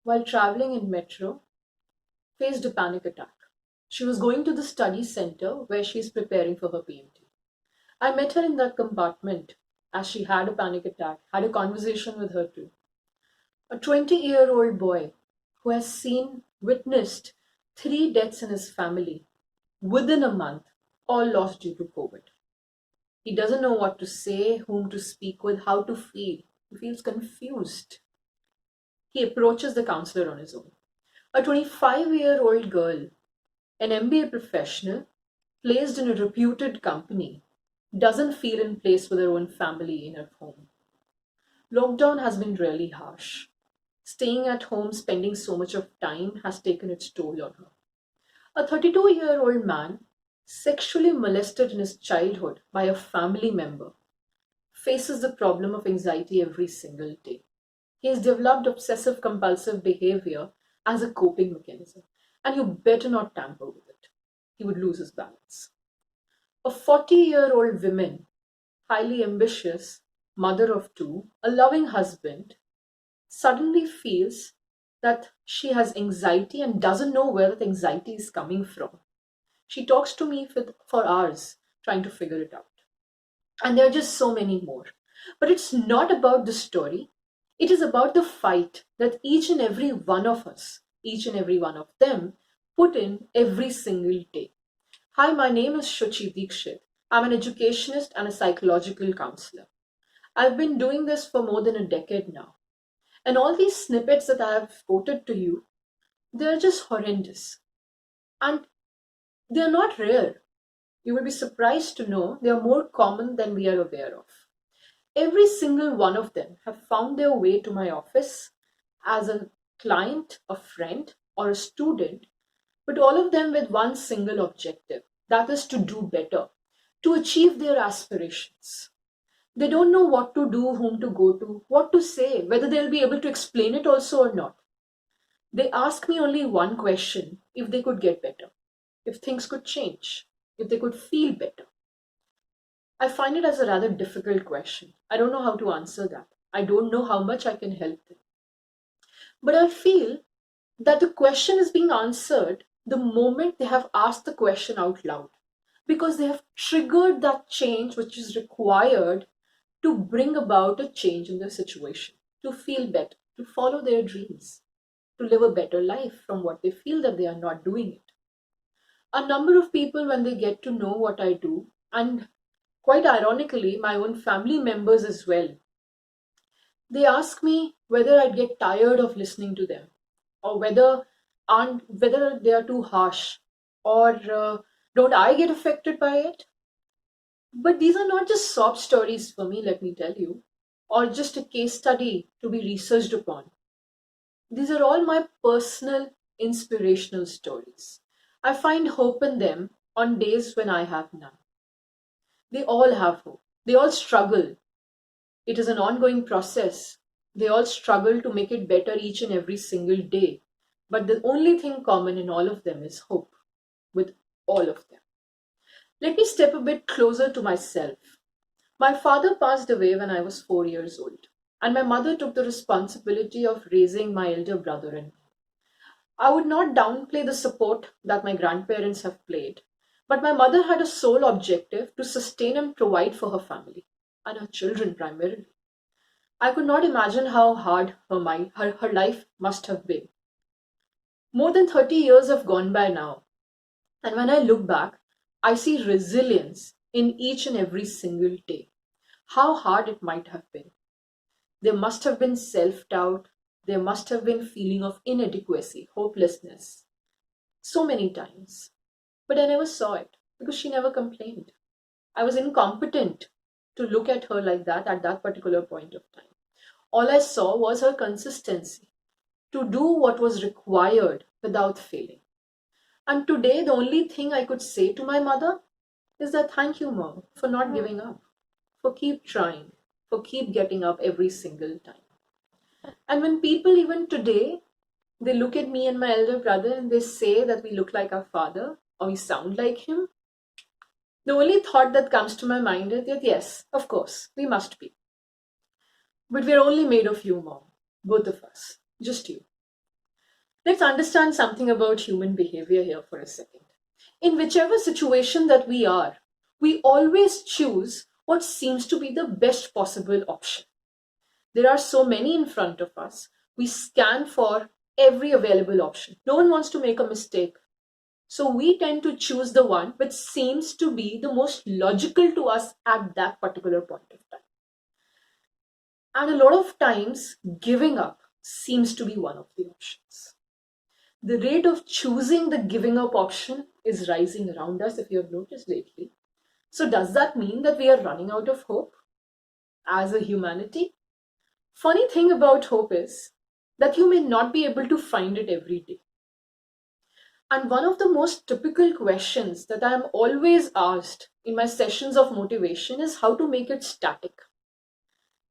while traveling in metro, faced a panic attack. She was going to the study center where she is preparing for her PMT. I met her in that compartment as she had a panic attack, had a conversation with her too. A 20-year-old boy who has witnessed three deaths in his family within a month, all lost due to COVID. He doesn't know what to say, whom to speak with, how to feel. He feels confused. He approaches the counselor on his own. A 25-year-old girl, an MBA professional, placed in a reputed company, doesn't feel in place with her own family in her home. Lockdown has been really harsh. Staying at home, spending so much of time has taken its toll on her. A 32-year-old man, sexually molested in his childhood by a family member, faces the problem of anxiety every single day. He has developed obsessive compulsive behavior as a coping mechanism, and you better not tamper with it. He would lose his balance. A 40-year-old woman, highly ambitious, mother of two, a loving husband, suddenly feels that she has anxiety and doesn't know where that anxiety is coming from. She talks to me for hours trying to figure it out. And there are just so many more. But it's not about the story. It is about the fight that each and every one of us, each and every one of them, put in every single day. Hi, my name is Shuchi Dikshit. I'm an educationist and a psychological counselor. I've been doing this for more than a decade now. And all these snippets that I have quoted to you, they're just horrendous. And they're not rare. You will be surprised to know they are more common than we are aware of. Every single one of them have found their way to my office as a client, a friend, or a student, but all of them with one single objective, that is to do better, to achieve their aspirations. They don't know what to do, whom to go to, what to say, whether they'll be able to explain it also or not. They ask me only one question: if they could get better, if things could change, if they could feel better. I find it as a rather difficult question. I don't know how to answer that. I don't know how much I can help them. But I feel that the question is being answered the moment they have asked the question out loud, because they have triggered that change which is required to bring about a change in their situation, to feel better, to follow their dreams, to live a better life from what they feel that they are not doing it. A number of people, when they get to know what I do, and quite ironically, my own family members as well, they ask me whether I'd get tired of listening to them, or whether they are too harsh, or don't I get affected by it? But these are not just sob stories for me, let me tell you, or just a case study to be researched upon. These are all my personal inspirational stories. I find hope in them on days when I have none. They all have hope. They all struggle. It is an ongoing process. They all struggle to make it better each and every single day. But the only thing common in all of them is hope, with all of them. Let me step a bit closer to myself. My father passed away when I was 4 years old, and my mother took the responsibility of raising my elder brother and me. I would not downplay the support that my grandparents have played, but my mother had a sole objective to sustain and provide for her family, and her children primarily. I could not imagine how hard her life must have been. More than 30 years have gone by now, and when I look back, I see resilience in each and every single day. How hard it might have been. There must have been self-doubt. There must have been feeling of inadequacy, hopelessness. So many times. But I never saw it because she never complained. I was incompetent to look at her like that at that particular point of time. All I saw was her consistency to do what was required without failing. And today, the only thing I could say to my mother is that thank you, Mom, for not giving up, for keep trying, for keep getting up every single time. And when people even today, they look at me and my elder brother and they say that we look like our father or we sound like him, the only thought that comes to my mind is that yes, of course, we must be. But we're only made of you, Mom, both of us, just you. Let's understand something about human behavior here for a second. In whichever situation that we are, we always choose what seems to be the best possible option. There are so many in front of us. We scan for every available option. No one wants to make a mistake. So we tend to choose the one which seems to be the most logical to us at that particular point of time. And a lot of times, giving up seems to be one of the options. The rate of choosing the giving up option is rising around us, if you have noticed lately. So, does that mean that we are running out of hope as a humanity? Funny thing about hope is that you may not be able to find it every day. And one of the most typical questions that I am always asked in my sessions of motivation is how to make it static.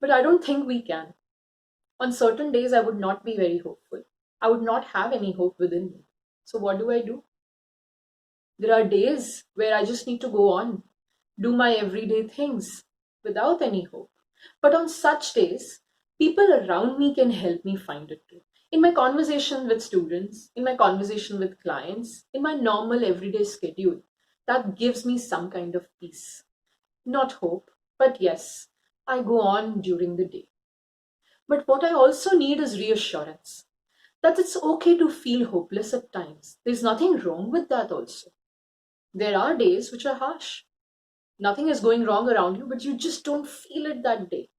But I don't think we can. On certain days, I would not be very hopeful. I would not have any hope within me. So, what do? There are days where I just need to go on, do my everyday things without any hope. But on such days, people around me can help me find it too. In my conversation with students, in my conversation with clients, in my normal everyday schedule, that gives me some kind of peace. Not hope, but yes, I go on during the day. But what I also need is reassurance that it's okay to feel hopeless at times. There's nothing wrong with that also. There are days which are harsh. Nothing is going wrong around you, but you just don't feel it that day.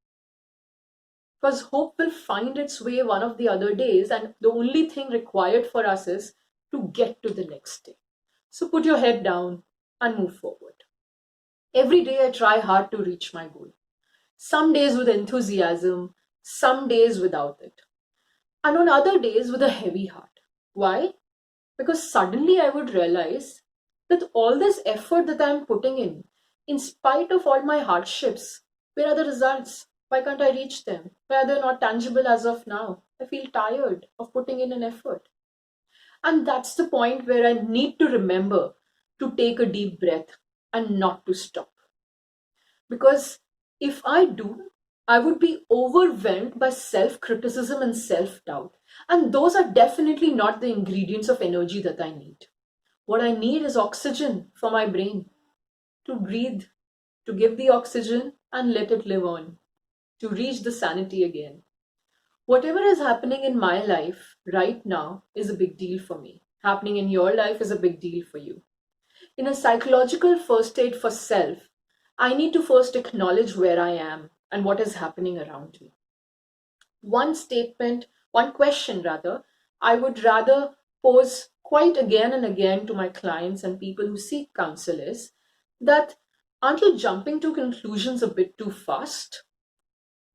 Because hope will find its way one of the other days, and the only thing required for us is to get to the next day. So put your head down and move forward. Every day I try hard to reach my goal. Some days with enthusiasm, some days without it. And on other days with a heavy heart. Why? Because suddenly I would realize that all this effort that I'm putting in spite of all my hardships, where are the results? Why can't I reach them? Why are they not tangible as of now? I feel tired of putting in an effort. And that's the point where I need to remember to take a deep breath and not to stop. Because if I do, I would be overwhelmed by self criticism and self doubt. And those are definitely not the ingredients of energy that I need. What I need is oxygen for my brain to breathe, to give the oxygen and let it live on, to reach the sanity again. Whatever is happening in my life right now is a big deal for me. Happening in your life is a big deal for you. In a psychological first aid for self, I need to first acknowledge where I am and what is happening around me. One question rather, I would rather pose quite again and again to my clients and people who seek counsel is that aren't you jumping to conclusions a bit too fast?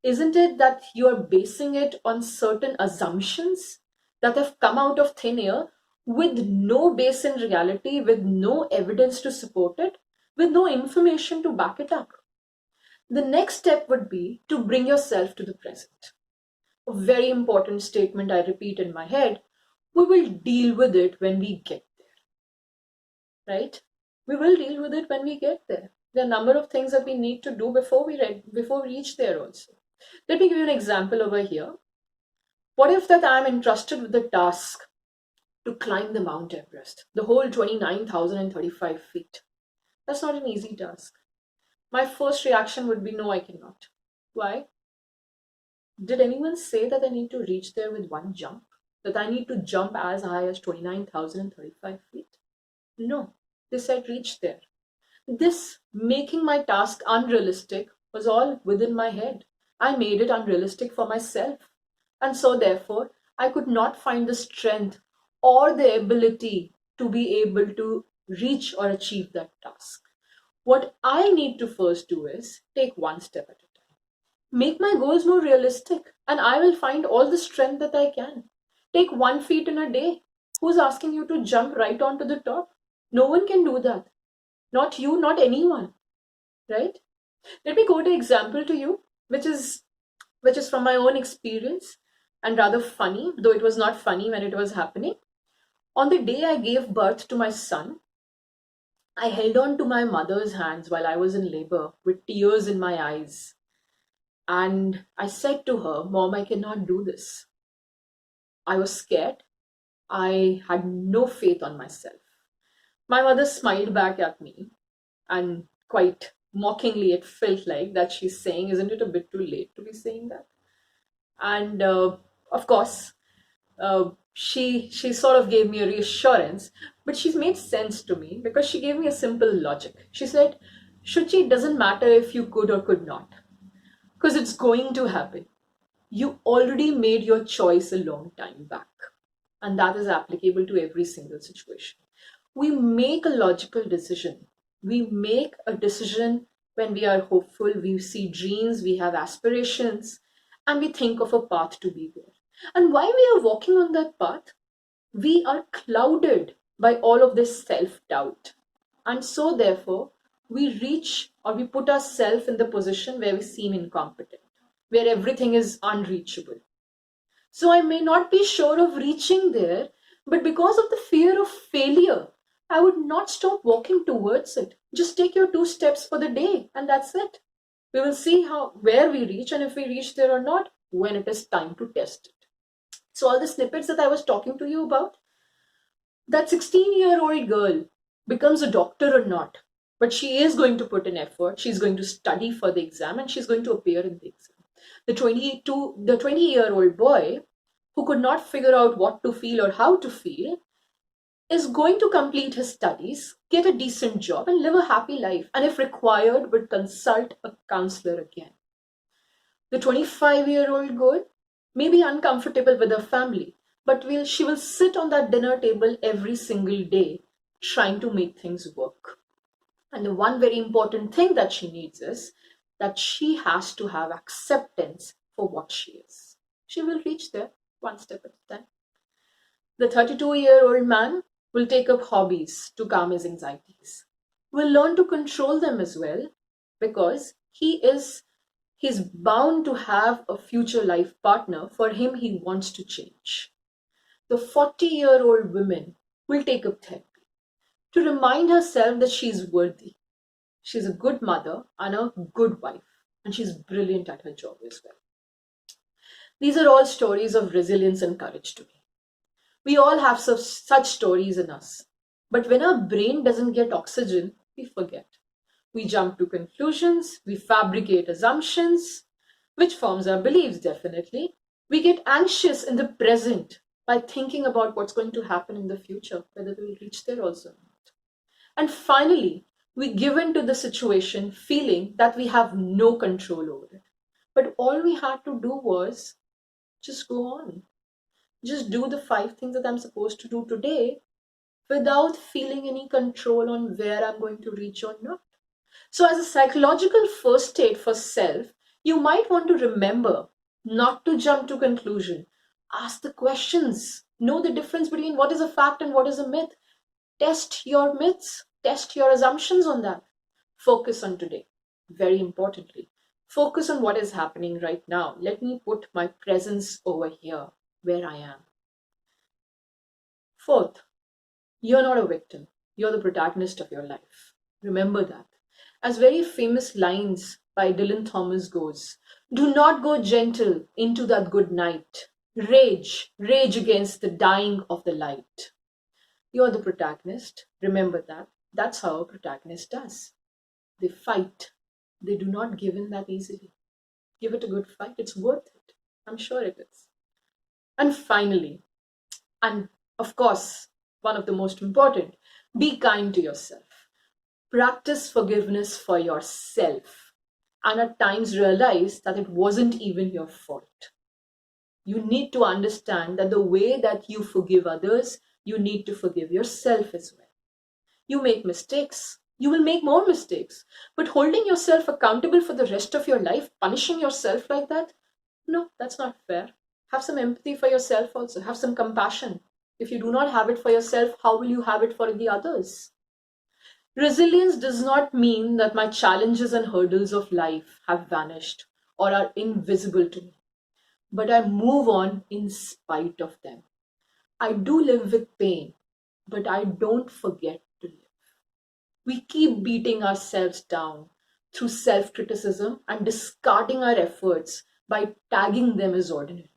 Isn't it that you're basing it on certain assumptions that have come out of thin air with no base in reality, with no evidence to support it, with no information to back it up? The next step would be to bring yourself to the present. A very important statement I repeat in my head: we will deal with it when we get there, right? We will deal with it when we get there. There are a number of things that we need to do before we reach there also. Let me give you an example over here. What if that I'm entrusted with the task to climb the Mount Everest, the whole 29,035 feet? That's not an easy task. My first reaction would be no, I cannot. Why? Did anyone say that I need to reach there with one jump? That I need to jump as high as 29,035 feet? No, they said reach there. This making my task unrealistic was all within my head. I made it unrealistic for myself. And so, therefore, I could not find the strength or the ability to be able to reach or achieve that task. What I need to first do is take one step at a time. Make my goals more realistic, and I will find all the strength that I can. Take 1 feet in a day. Who's asking you to jump right onto the top? No one can do that. Not you, not anyone, right? Let me quote an example to you, which is from my own experience and rather funny, though it was not funny when it was happening. On the day I gave birth to my son, I held on to my mother's hands while I was in labor with tears in my eyes. And I said to her, Mom, I cannot do this. I was scared. I had no faith on myself. My mother smiled back at me, and quite mockingly, it felt like that she's saying, "Isn't it a bit too late to be saying that?" And of course, she sort of gave me a reassurance, but she's made sense to me because she gave me a simple logic. She said, "Shuchi, it doesn't matter if you could or could not, because it's going to happen. You already made your choice a long time back." And that is applicable to every single situation. We make a logical decision. We make a decision when we are hopeful, we see dreams, we have aspirations, and we think of a path to be there. And while we are walking on that path, we are clouded by all of this self doubt. And so, therefore, we reach or we put ourselves in the position where we seem incompetent, where everything is unreachable. So I may not be sure of reaching there, but because of the fear of failure, I would not stop walking towards it. Just take your 2 steps for the day, and that's it. We will see how where we reach and if we reach there or not when it is time to test it. So all the snippets that I was talking to you about, that 16-year-old girl becomes a doctor or not, but she is going to put in effort. She's going to study for the exam and she's going to appear in the exam. The 20-year-old boy who could not figure out what to feel or how to feel is going to complete his studies, get a decent job, and live a happy life. And if required, would consult a counselor again. The 25-year-old girl may be uncomfortable with her family, but she will sit on that dinner table every single day trying to make things work. And the one very important thing that she needs is that she has to have acceptance for what she is. She will reach there 1 step at a time. The 32-year-old man will take up hobbies to calm his anxieties. Will learn to control them as well because he's bound to have a future life partner. For him, he wants to change. The 40-year-old woman will take up therapy to remind herself that she's worthy. She's a good mother and a good wife, and she's brilliant at her job as well. These are all stories of resilience and courage to me. We all have such stories in us. But when our brain doesn't get oxygen, we forget. We jump to conclusions, we fabricate assumptions, which forms our beliefs, definitely. We get anxious in the present by thinking about what's going to happen in the future, whether we'll reach there also or not. And finally, we give in to the situation feeling that we have no control over it. But all we had to do was just go on. Just do the 5 things that I'm supposed to do today without feeling any control on where I'm going to reach or not. So, as a psychological first aid for self, you might want to remember not to jump to conclusion. Ask the questions. Know the difference between what is a fact and what is a myth. Test your myths. Test your assumptions on that. Focus on today. Very importantly, focus on what is happening right now. Let me put my presence over here where I am. Fourth, you're not a victim. You're the protagonist of your life. Remember that. As very famous lines by Dylan Thomas goes, do not go gentle into that good night. Rage, rage against the dying of the light. You're the protagonist. Remember that. That's how a protagonist does. They fight. They do not give in that easily. Give it a good fight. It's worth it. I'm sure it is. And finally, and of course, one of the most important, be kind to yourself. Practice forgiveness for yourself. And at times realize that it wasn't even your fault. You need to understand that the way that you forgive others, you need to forgive yourself as well. You make mistakes. You will make more mistakes. But holding yourself accountable for the rest of your life, punishing yourself like that, no, that's not fair. Have some empathy for yourself also. Have some compassion. If you do not have it for yourself, how will you have it for the others? Resilience does not mean that my challenges and hurdles of life have vanished or are invisible to me, but I move on in spite of them. I do live with pain, but I don't forget to live. We keep beating ourselves down through self criticism and discarding our efforts by tagging them as ordinary.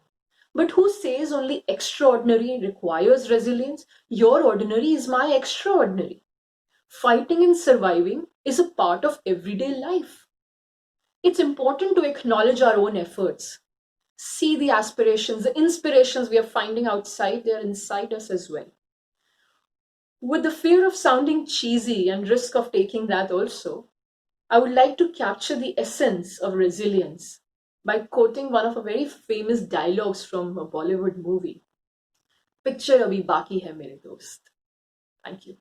But who says only extraordinary requires resilience? Your ordinary is my extraordinary. Fighting and surviving is a part of everyday life. It's important to acknowledge our own efforts. See the aspirations, the inspirations we are finding outside, they're inside us as well. With the fear of sounding cheesy and risk of taking that also, I would like to capture the essence of resilience by quoting one of a very famous dialogues from a Bollywood movie. Picture abhi baki hai mere dost. Thank you.